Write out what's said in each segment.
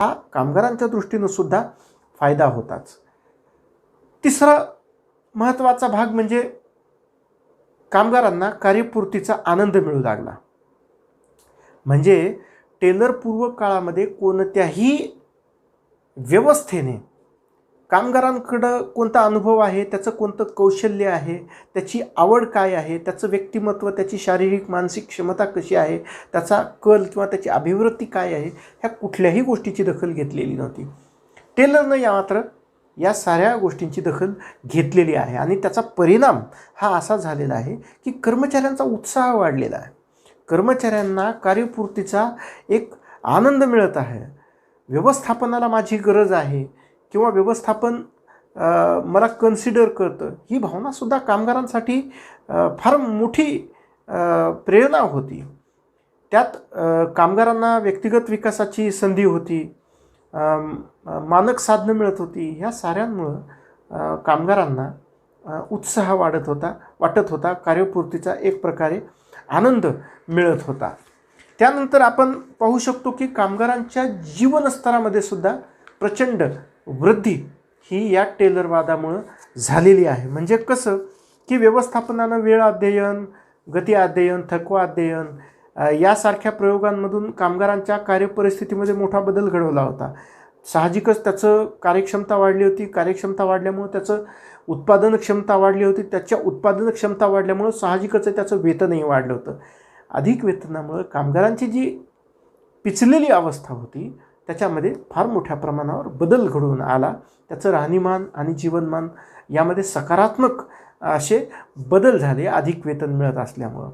हा कामगारांच्या दृष्टीनं सुद्धा फायदा होताच. तिसरा महत्त्वाचा भाग म्हणजे कामगारांना कार्यपूर्तीचा आनंद मिळू लागला. म्हणजे टेलर पूर्व काळामध्ये कोणत्याही व्यवस्थेने कामगारांकडं कोणता अनुभव आहे, त्याचं कोणतं कौशल्य आहे, त्याची आवड काय आहे, त्याचं व्यक्तिमत्व, त्याची शारीरिक मानसिक क्षमता कशी आहे, त्याचा कल किंवा त्याची अभिवृत्ती काय आहे, ह्या कुठल्याही गोष्टीची दखल घेतलेली नव्हती. टेलरनं या साऱ्या गोष्टींची दखल घेतलेली आहे आणि त्याचा परिणाम हा असा झालेला आहे की कर्मचाऱ्यांचा उत्साह वाढलेला आहे. कर्मचाऱ्यांना कार्यपूर्तीचा एक आनंद मिळत आहे. व्यवस्थापनाला माझी गरज आहे किंवा व्यवस्थापन मला कन्सिडर करतं, ही भावनासुद्धा कामगारांसाठी फार मोठी प्रेरणा होती. त्यात कामगारांना व्यक्तिगत विकासाची संधी होती, मानक साधनं मिळत होती. ह्या साऱ्यांमुळं कामगारांना उत्साह वाटत होता, कार्यपूर्तीचा एक प्रकारे आनंद मिळत होता. त्यानंतर आपण पाहू शकतो की कामगारांच्या जीवनस्तरामध्ये सुद्धा प्रचंड वृद्धी ही या टेलरवादामुळं झालेली आहे. म्हणजे कसं की व्यवस्थापनानं वेळ अध्ययन, गती अध्ययन, थकवा अध्ययन यासारख्या प्रयोगांमधून कामगारांच्या कार्यपरिस्थितीमध्ये मोठा बदल घडवला होता. साहजिकच त्याचं कार्यक्षमता वाढली होती. कार्यक्षमता वाढल्यामुळं त्याचं उत्पादन क्षमता वाढली होती. त्याच्या उत्पादन क्षमता वाढल्यामुळं साहजिकच त्याचं वेतनही वाढलं होतं. अधिक वेतनामुळं कामगारांची जी पिचलेली अवस्था होती त्याच्यामध्ये फार मोठ्या प्रमाणावर बदल घडून आला. त्याचं राहणीमान आणि जीवनमान यामध्ये सकारात्मक असे बदल झाले अधिक वेतन मिळत असल्यामुळं.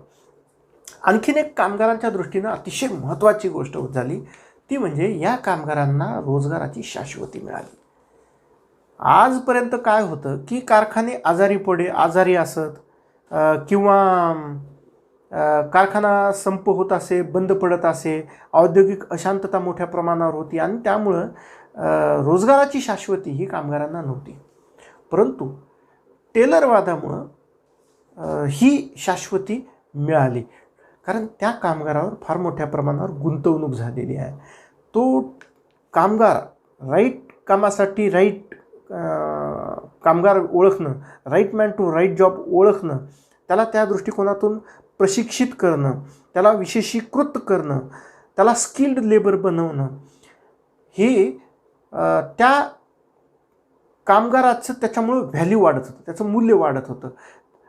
आणखीन एक कामगारांच्या दृष्टीनं अतिशय महत्त्वाची गोष्ट झाली ती म्हणजे या कामगारांना रोजगाराची शाश्वती मिळाली. आजपर्यंत काय होतं की कारखाने आजारी असत किंवा कारखाना संप होत असे, बंद पडत असे, औद्योगिक अशांतता मोठ्या प्रमाणावर होती आणि त्यामुळं रोजगाराची शाश्वती ही कामगारांना नव्हती. परंतु टेलरवादामुळं ही शाश्वती मिळाली, कारण त्या कामगारावर फार मोठ्या प्रमाणावर गुंतवणूक झालेली आहे. तो कामगार राईट कामासाठी राईट कामगार ओळखणं, right man to right job ओळखणं, त्याला त्या दृष्टिकोनातून प्रशिक्षित करणं, त्याला विशेषीकृत करणं, त्याला स्किल्ड लेबर बनवणं, हे त्या कामगाराचं त्याच्यामुळं व्हॅल्यू वाढत होतं, त्याचं मूल्य वाढत होतं.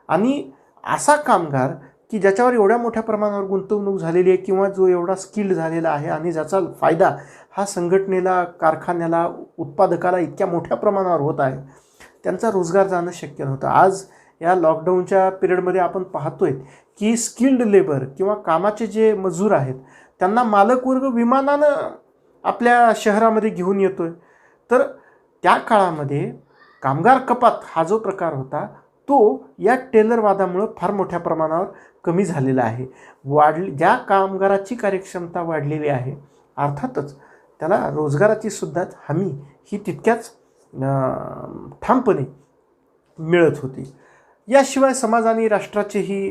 आणि असा कामगार की ज्याच्यावर एवढ्या मोठ्या प्रमाणावर गुंतवणूक झालेली आहे किंवा जो एवढा स्किल्ड झालेला आहे आणि ज्याचा फायदा हा संघटनेला, कारखान्याला, उत्पादकाला इतक्या मोठ्या प्रमाणावर होत आहे, त्यांचा रोजगार जाणं शक्य नव्हतं. आज या लॉकडाऊनच्या पिरियडमध्ये आपण पाहतोय की स्किल्ड लेबर किंवा कामाचे जे मजूर आहेत त्यांना मालकवर्ग विमानानं आपल्या शहरामध्ये घेऊन येतोय. तर त्या काळामध्ये कामगार कपात हा जो प्रकार होता तो या टेलरवादामुळं फार मोठ्या प्रमाणावर कमी झालेला आहे. ज्या कामगाराची कार्यक्षमता वाढलेली आहे अर्थातच त्याला रोजगाराची सुद्धा हमी ही तितक्याच ठामपणे मिळत होती. याशिवाय समाज आणि राष्ट्राचेही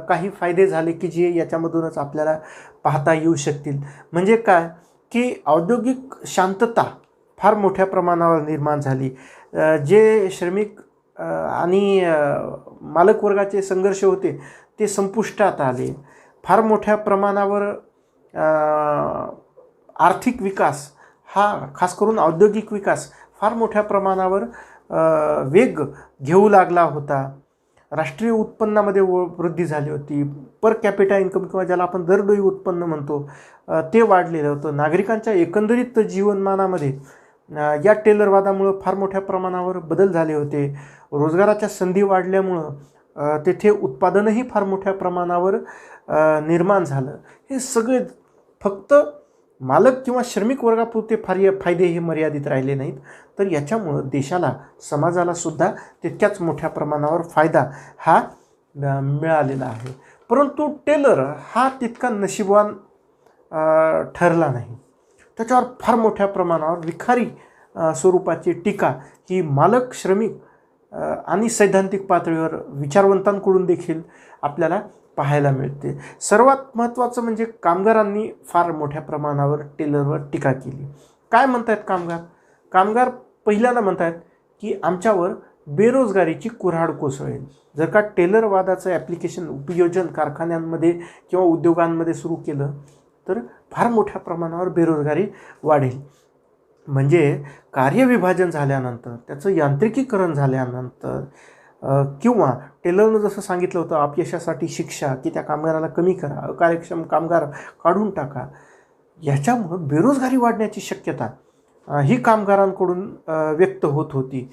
काही फायदे झाले की जे याच्यामधूनच आपल्याला पाहता येऊ शकतील. म्हणजे काय की औद्योगिक शांतता फार मोठ्या प्रमाणावर निर्माण झाली. जे श्रमिक आणि मालकवर्गाचे संघर्ष होते ते संपुष्टात आले. फार मोठ्या प्रमाणावर आर्थिक विकास हा, खास करून औद्योगिक विकास फार मोठ्या प्रमाणावर वेग घेऊ लागला होता. राष्ट्रीय उत्पन्नामध्ये वृद्धी झाली होती. पर कॅपिटा इन्कम किंवा ज्याला आपण दरडोई उत्पन्न म्हणतो ते वाढलेलं होतं. नागरिकांच्या एकंदरीत जीवनमानामध्ये या टेलरवादामुळं फार मोठ्या प्रमाणावर बदल झाले होते. रोजगाराच्या संधी वाढल्यामुळं तेथे उत्पादनही फार मोठ्या प्रमाणावर निर्माण झालं. हे सगळे फक्त मालक किंवा श्रमिक वर्गापुरते फायदे हे मर्यादित राहिले नाहीत, तर याच्यामुळं देशाला, समाजाला सुद्धा तितक्याच मोठ्या प्रमाणावर फायदा हा मिळालेला आहे. परंतु टेलर हा तितका नशीबवान ठरला नाही. त्याच्यावर फार मोठ्या प्रमाणावर विखारी स्वरूपाची टीका ही मालक, श्रमिक आणि सैद्धांतिक पातळीवर विचारवंतांकडून देखील आपल्याला पाहायला मिळते. सर्वात महत्त्वाचं म्हणजे कामगारांनी फार मोठ्या प्रमाणावर टेलरवर टीका केली. काय म्हणतायत कामगार? कामगार पहिल्यांदा म्हणतात की आमच्यावर बेरोजगारीची कुऱ्हाड कोसळेल. जर का टेलरवादाचं ॲप्लिकेशन उपयोजन कारखान्यांमध्ये किंवा उद्योगांमध्ये सुरू केलं तर फार मोठ्या प्रमाणावर बेरोजगारी वाढेल. म्हणजे कार्यविभाजन झाल्यानंतर, त्याचं यांत्रिकीकरण झाल्यानंतर किंवा टेलरनं जसं सांगितलं होतं अपयशासाठी शिक्षा, की त्या कामगाराला कमी करा, अकार्यक्षम कामगार काढून टाका, याच्यामुळं बेरोजगारी वाढण्याची शक्यता ही कामगारांकडून व्यक्त होत होती.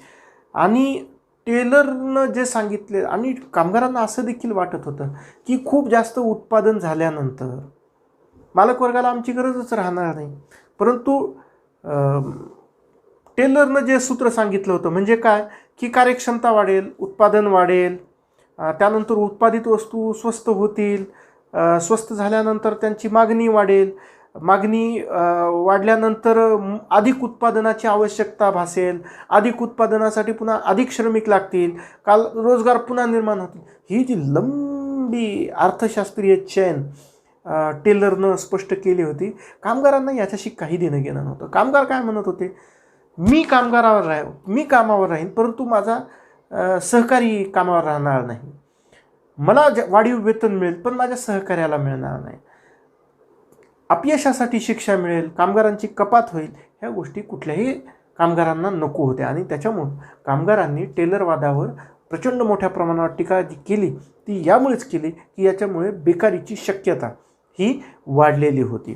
आणि टेलरनं जे सांगितले, आणि कामगारांना असं देखील वाटत होतं की खूप जास्त उत्पादन झाल्यानंतर मालकवर्गाला आमची गरजच राहणार नाही. परंतु टेलरनं जे सूत्र सांगितलं होतं म्हणजे काय, की कार्यक्षमता वाढेल, उत्पादन वाढेल, त्यानंतर उत्पादित वस्तू स्वस्त होतील, स्वस्त झाल्यानंतर त्यांची मागणी वाढेल, मागणी वाढल्यानंतर अधिक उत्पादनाची आवश्यकता भासेल, अधिक उत्पादनासाठी पुन्हा अधिक श्रमिक लागतील, काल रोजगार पुन्हा निर्माण होतील. ही जी लंबी अर्थशास्त्रीय चैन टेलरनं स्पष्ट केली होती. कामगारांना याच्याशी काही देणं घेणं नव्हतं. कामगार काय म्हणत होते, मी कामावर राहीन परंतु माझा सहकारी कामावर राहणार नाही, मला वाढीव वेतन मिळेल पण माझ्या सहकार्याला मिळणार नाही, अपयशासाठी शिक्षा मिळेल, कामगारांची कपात होईल, ह्या गोष्टी कुठल्याही कामगारांना नको होत्या. आणि त्याच्यामुळं कामगारांनी टेलरवादावर प्रचंड मोठ्या प्रमाणावर टीका जी केली ती यामुळेच केली की याच्यामुळे बेकारीची शक्यता ही वाढलेली होती.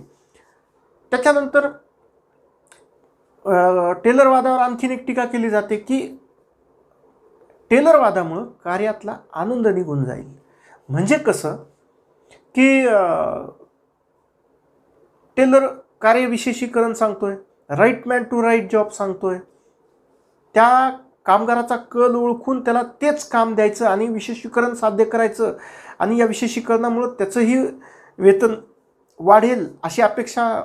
त्याच्यानंतर टेलरवादावर आणखीन एक टीका केली जाते की टेलरवादामुळं कार्यातला आनंद निघून जाईल. म्हणजे कसं की टेलर कार्यविशेषीकरण सांगतोय, right man to right job सांगतोय, त्या कामगाराचा कल ओळखून त्याला तेच काम द्यायचं आणि विशेषीकरण साध्य करायचं, आणि या विशेषीकरणामुळं त्याचंही वेतन वाढेल अशी अपेक्षा,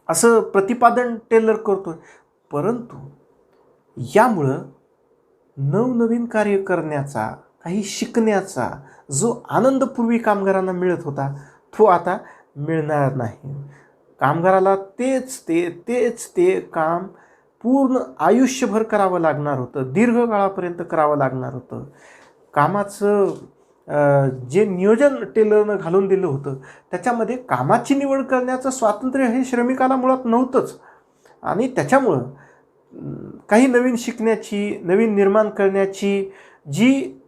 असं प्रतिपादन टेलर करतोय. परंतु यामुळं नवनवीन कार्य करण्याचा, काही शिकण्याचा जो आनंद पूर्वी कामगारांना मिळत होता तो आता मिळणार नाही. कामगाराला तेच ते काम पूर्ण आयुष्यभर करावं लागणार होतं, दीर्घकाळापर्यंत करावं लागणार होतं. कामाचं जे नियोजन टेलरनं घालून दिलं होतं त्याच्यामध्ये कामाची निवड करण्याचं स्वातंत्र्य हे श्रमिकाला मुळात नव्हतंच. आणि त्याच्यामुळं काही नवीन शिकण्याची, नवीन निर्माण करण्याची जी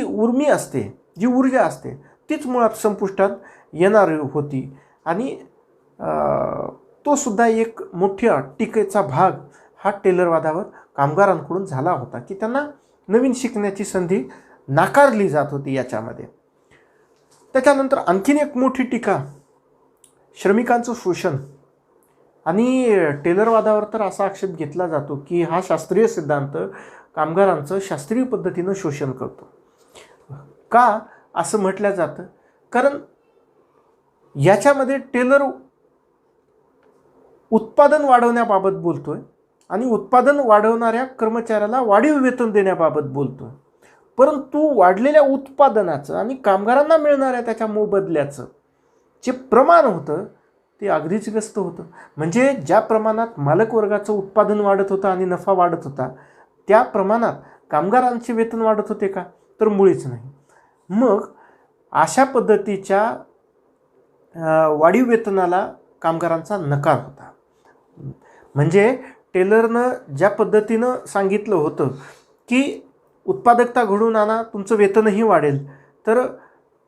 उर्मी असते, जी ऊर्जा असते तीच मुळात संपुष्टात येणार होती. आणि तो सुद्धा एक मोठ्या टीकेचा भाग हा टेलरवादावर कामगारांकडून झाला होता की त्यांना नवीन शिकण्याची संधी नाकारली जात होती याच्यामध्ये. त्याच्यानंतर आणखीन एक मोठी टीका श्रमिकांचं शोषण. आणि टेलरवादावर तर असा आक्षेप घेतला जातो की हा शास्त्रीय सिद्धांत कामगारांचं शास्त्रीय पद्धतीनं शोषण करतो. का असं म्हटलं जातं, कारण याच्यामध्ये टेलर उत्पादन वाढवण्याबाबत बोलतोय आणि उत्पादन वाढवणाऱ्या कर्मचाऱ्याला वाढीव वेतन देण्याबाबत बोलतोय. परंतु वाढलेल्या उत्पादनाचं आणि कामगारांना मिळणाऱ्या त्याच्या मोबदल्याचं जे प्रमाण होतं ते अगदीच व्यस्त होतं. म्हणजे ज्या प्रमाणात मालकवर्गाचं उत्पादन वाढत होतं आणि नफा वाढत होता त्या प्रमाणात कामगारांचे वेतन वाढत होते का, तर मुळीच नाही. मग अशा पद्धतीच्या वाढीव वेतनाला कामगारांचा नकार होता. म्हणजे टेलरनं ज्या पद्धतीनं सांगितलं होतं की उत्पादकता घडवून आणा, तुमचं वेतनही वाढेल, तर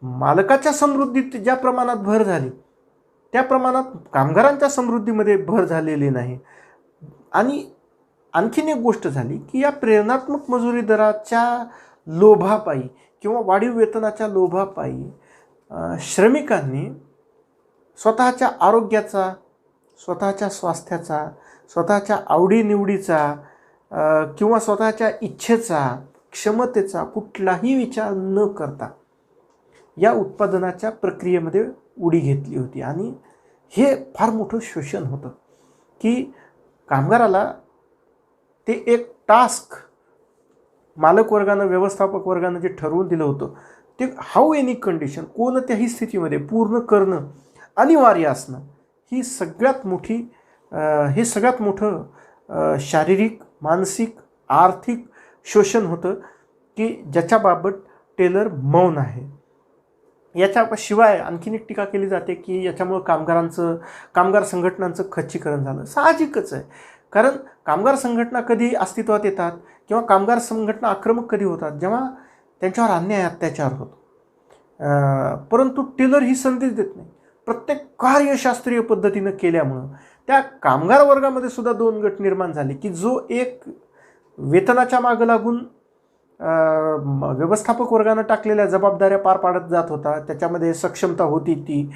मालकाच्या समृद्धीत ज्या प्रमाणात भर झाली त्या प्रमाणात कामगारांच्या समृद्धीमध्ये भर झालेली नाही. आणि आणखीन एक गोष्ट झाली की या प्रेरणात्मक मजुरी दराच्या लोभापायी किंवा वाढीव वेतनाच्या लोभापायी श्रमिकांनी स्वतःच्या आरोग्याचा, स्वतःच्या स्वास्थ्याचा, स्वतःच्या आवडीनिवडीचा किंवा स्वतःच्या इच्छेचा, क्षमतेचा कुठलाही विचार न करता या उत्पादनाच्या प्रक्रियेमध्ये उडी घेतली होती. आणि हे फार मोठं शोषण होतं की कामगाराला ते एक टास्क मालक वर्गानं, व्यवस्थापक वर्गानं जे ठरवून दिलं होतं ते हाऊ एनी कंडिशन, कोणत्याही स्थितीमध्ये पूर्ण करणं अनिवार्य असणं, ही सगळ्यात मोठी हे सगळ्यात मोठं शारीरिक, मानसिक, आर्थिक शोषण होतं की ज्याच्याबाबत टेलर मौन आहे. याच्याशिवाय आणखीन एक टीका केली जाते की याच्यामुळं कामगार संघटनांचं खच्चीकरण झालं. साहजिकच आहे, कारण कामगार संघटना कधी अस्तित्वात येतात किंवा कामगार संघटना आक्रमक कधी होतात, जेव्हा त्यांच्यावर अन्याय अत्याचार होतो. परंतु टेलर ही संदेश देत नाही. प्रत्येक कार्यशास्त्रीय पद्धतीनं केल्यामुळं त्या कामगार वर्गामध्ये सुद्धा दोन गट निर्माण झाले की जो एक वेतनाच्या मागं लागून व्यवस्थापक वर्गानं टाकलेल्या जबाबदाऱ्या पार पाडत जात होता, त्याच्यामध्ये सक्षमता होती ती,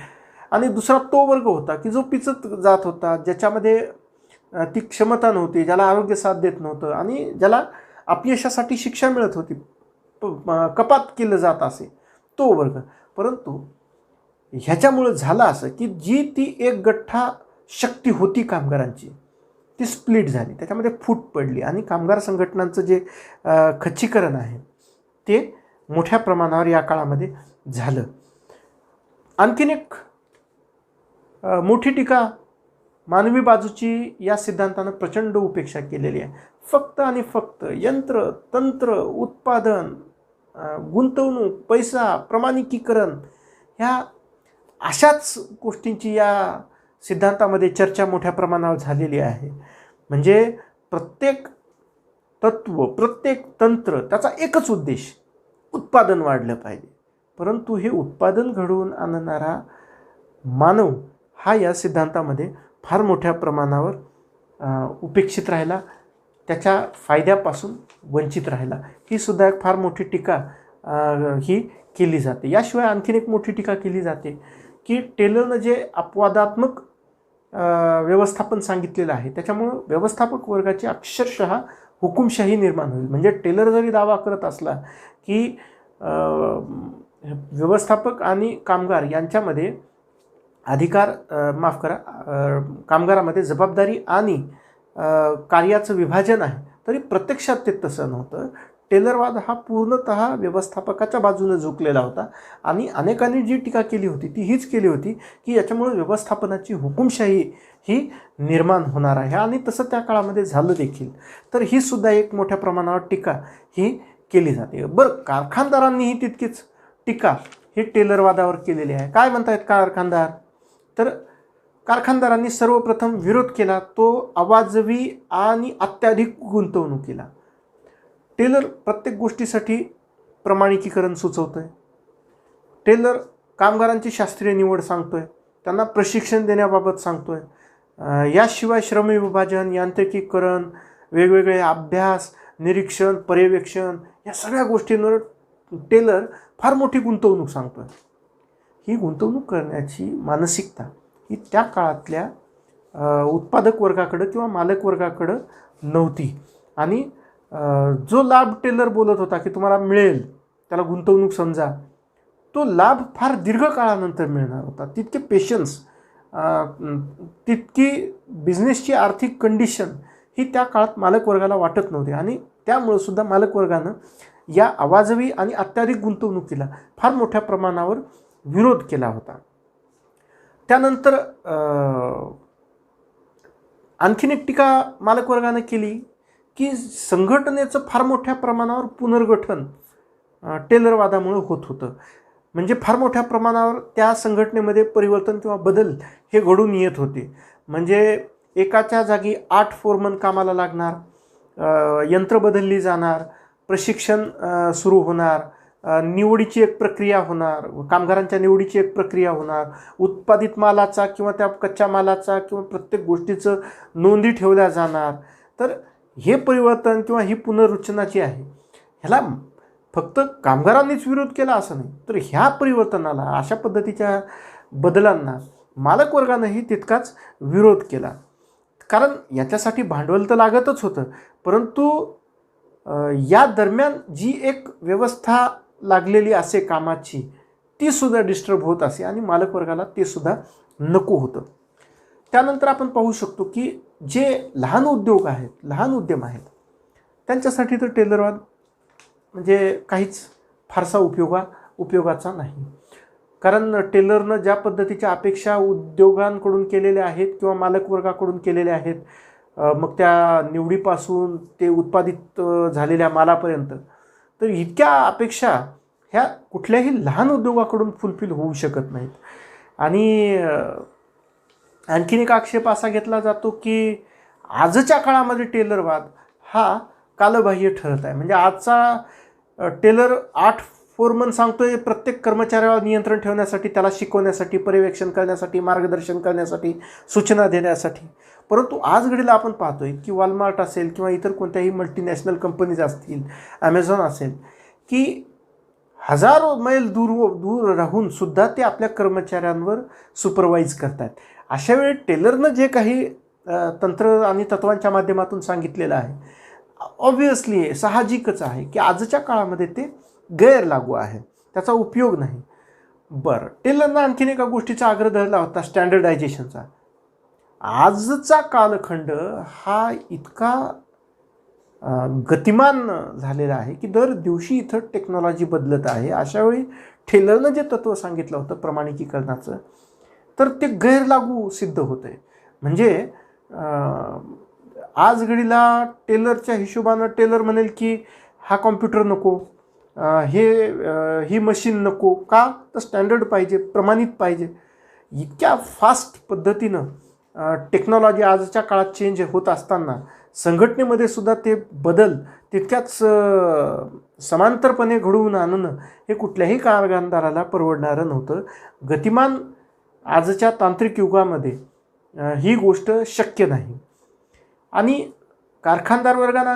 आणि दुसरा तो वर्ग होता की जो पिचत जात होता, ज्याच्यामध्ये ती क्षमता नव्हती, ज्याला आरोग्य साथ देत नव्हतं आणि ज्याला अपयशासाठी शिक्षा मिळत होती, कपात केलं जात असे तो वर्ग. परंतु ह्याच्यामुळं झालं असं की जी ती एक गठ्ठा शक्ती होती कामगारांची ती स्प्लिट झाली, त्याच्यामध्ये फूट पडली आणि कामगार संघटनांचं जे खच्चीकरण आहे ते मोठ्या प्रमाणावर या काळामध्ये झालं. आणखीन एक मोठी टीका मानवी बाजूची या सिद्धांतानं प्रचंड उपेक्षा केलेली आहे. फक्त आणि फक्त यंत्र, तंत्र, उत्पादन, गुंतवणूक, पैसा, प्रमाणिकीकरण ह्या अशाच गोष्टींची या सिद्धांतामध्ये चर्चा मोठ्या प्रमाणावर झालेली आहे. म्हणजे प्रत्येक तत्व, प्रत्येक तंत्र त्याचा एकच उद्देश, उत्पादन वाढलं पाहिजे. परंतु हे उत्पादन घडवून आणणारा मानव हा या सिद्धांतामध्ये फार मोठ्या प्रमाणावर उपेक्षित राहिला, त्याच्या फायद्यापासून वंचित राहिला. ही सुद्धा एक फार मोठी टीका ही केली जाते. याशिवाय आणखीन एक मोठी टीका केली जाते की टेलरनं जे अपवादात्मक व्यवस्थापन सांगितलेलं आहे त्याच्यामुळं व्यवस्थापक वर्गाची अक्षरशः हुकुमशाही निर्माण होईल. म्हणजे टेलर जरी दावा करत असला की व्यवस्थापक आणि कामगार यांच्यामध्ये अधिकार कामगारामध्ये जबाबदारी आणि कार्याचं विभाजन आहे, तरी प्रत्यक्षात ते तसं नव्हतं. टेलरवाद हा पूर्णतः व्यवस्थापकाच्या बाजूने झुकलेला होता आणि अनेकांनी जी टीका केली होती ती हीच केली होती की याच्यामुळे व्यवस्थापनाची हुकुमशाही ही निर्माण होणार आहे, आणि तसं त्या काळामध्ये झालं देखील. तर ही सुद्धा एक मोठ्या प्रमाणावर टीका ही केली जाते. बरं, कारखानदारांनीही तितकीच टीका ही टेलरवादावर केलेली आहे. काय म्हणतायत कारखानदार? तर कारखानदारांनी सर्वप्रथम विरोध केला तो अवाजवी आणि अत्याधिक गुंतवणुकीला. टेलर प्रत्येक गोष्टीसाठी प्रमाणिकीकरण सुचवतोय. टेलर कामगारांची शास्त्रीय निवड सांगतोय, त्यांना प्रशिक्षण देण्याबाबत सांगतोय. याशिवाय श्रमविभाजन, यांत्रिकीकरण, वेगवेगळे अभ्यास, निरीक्षण, पर्यवेक्षण या सगळ्या गोष्टींवर टेलर फार मोठी गुंतवणूक सांगतोय. ही गुंतवणूक करण्याची मानसिकता ही त्या काळातल्या उत्पादक वर्गाकडं किंवा मालक वर्गाकडं नव्हती, आणि जो लाभ टेलर बोलत होता की तुम्हाला मिळेल, त्याला गुंतवणूक समजा, तो लाभ फार दीर्घ काळानंतर मिळणार होता. तितके पेशन्स, तितकी बिझनेसची आर्थिक कंडिशन ही त्या काळात मालक वर्गाला वाटत नव्हती, आणि त्यामुळं सुद्धा मालक वर्गानं या अवाजवी आणि अत्याधिक गुंतवणुकीला फार मोठ्या प्रमाणावर विरोध केला होता. त्यानंतर आणखीन एक टीका मालक वर्गानं केली की संघटनेचं फार मोठ्या प्रमाणावर पुनर्गठन टेलरवादामुळे होत होतं. म्हणजे फार मोठ्या प्रमाणावर त्या संघटनेमध्ये परिवर्तन किंवा बदल हे घडून येत होते. म्हणजे एकाच्या जागी 8 फोरमन कामाला लागणार, यंत्र बदलली जाणार, प्रशिक्षण सुरू होणार, निवडीची एक प्रक्रिया होणार, कामगारांच्या निवडीची एक प्रक्रिया होणार, उत्पादित मालाचा किंवा त्या कच्च्या मालाचा किंवा प्रत्येक गोष्टीचं नोंदी ठेवल्या जाणार. तर हे परिवर्तन किंवा ही पुनर्रचना जी आहे ह्याला फक्त कामगारांनीच विरोध केला असं नाही, तर ह्या परिवर्तनाला, अशा पद्धतीच्या बदलांना मालक वर्गानंही तितकाच विरोध केला. कारण याच्यासाठी भांडवल तर लागतच होतं, परंतु या दरम्यान जी एक व्यवस्था लागलेली असे कामाची ती सुद्धा डिस्टर्ब होत असे आणि मालक वर्गाला ते सुद्धा नको होतं. त्यानंतर आपण पाहू शकतो की जे लहान उद्योग आहेत, लहान उद्यम आहेत, त्यांच्यासाठी तर टेलरवाद म्हणजे काहीच फारसा उपयोगाचा नाही. कारण टेलरनं ज्या पद्धतीच्या अपेक्षा उद्योगांकडून केलेल्या आहेत किंवा मालक वर्गाकडून केलेल्या आहेत, मग त्या निवडीपासून ते उत्पादित झालेल्या मालापर्यंत, तर इतक्या अपेक्षा ह्या कुठल्याही लहान उद्योगाकडून फुलफिल होऊ शकत नाहीत. आणि आणखीन एक आक्षेप असा घेतला जातो की आजच्या काळामध्ये टेलरवाद हा कालबाह्य ठरत आहे. म्हणजे आजचा टेलर 8 फोरमन सांगतोय प्रत्येक कर्मचाऱ्यावर नियंत्रण ठेवण्यासाठी, त्याला शिकवण्यासाठी, पर्यवेक्षण करण्यासाठी, मार्गदर्शन करण्यासाठी, सूचना देण्यासाठी. परंतु आज घडीला आपण पाहतोय की वॉलमार्ट असेल किंवा इतर कोणत्याही मल्टीनॅशनल कंपनीज असतील, ॲमेझॉन असेल, की हजारो मैल दूर राहून सुद्धा ते आपल्या कर्मचाऱ्यांवर सुपरवाईज करतात. अशा वेळी टेलरनं जे काही तंत्र आणि तत्वांच्या माध्यमातून सांगितलेलं आहे, ऑब्व्हियसली साहजिकच आहे की आजच्या काळामध्ये ते गैरलागू आहे, त्याचा उपयोग नाही. बरं, टेलरनं आणखीन एका गोष्टीचा आग्रह धरला होता, स्टँडर्डायझेशनचा. आजचा कालखंड हा इतका गतिमान झालेला आहे की दर दिवशी इथं टेक्नॉलॉजी बदलत आहे. अशावेळी टेलरनं जे तत्त्व सांगितलं होतं प्रमाणिकीकरणाचं, तर ते गैरलागू सिद्ध होतं आहे. म्हणजे आज घडीला टेलरच्या हिशोबानं टेलर म्हणेल की हा कॉम्प्युटर नको, ही मशीन नको, का तर स्टँडर्ड पाहिजे, प्रमाणित पाहिजे. इतक्या फास्ट पद्धतीनं टेक्नॉलॉजी आजच्या काळात चेंज होत असताना संघटनेमध्ये सुद्धा ते बदल तितक्याच समांतरपणे घडवून आणणं हे कुठल्याही कारखानदाराला परवडणारं नव्हतं. गतिमान आजच्या तांत्रिक युगामध्ये ही गोष्ट शक्य नाही. आणि कारखानदार वर्गाला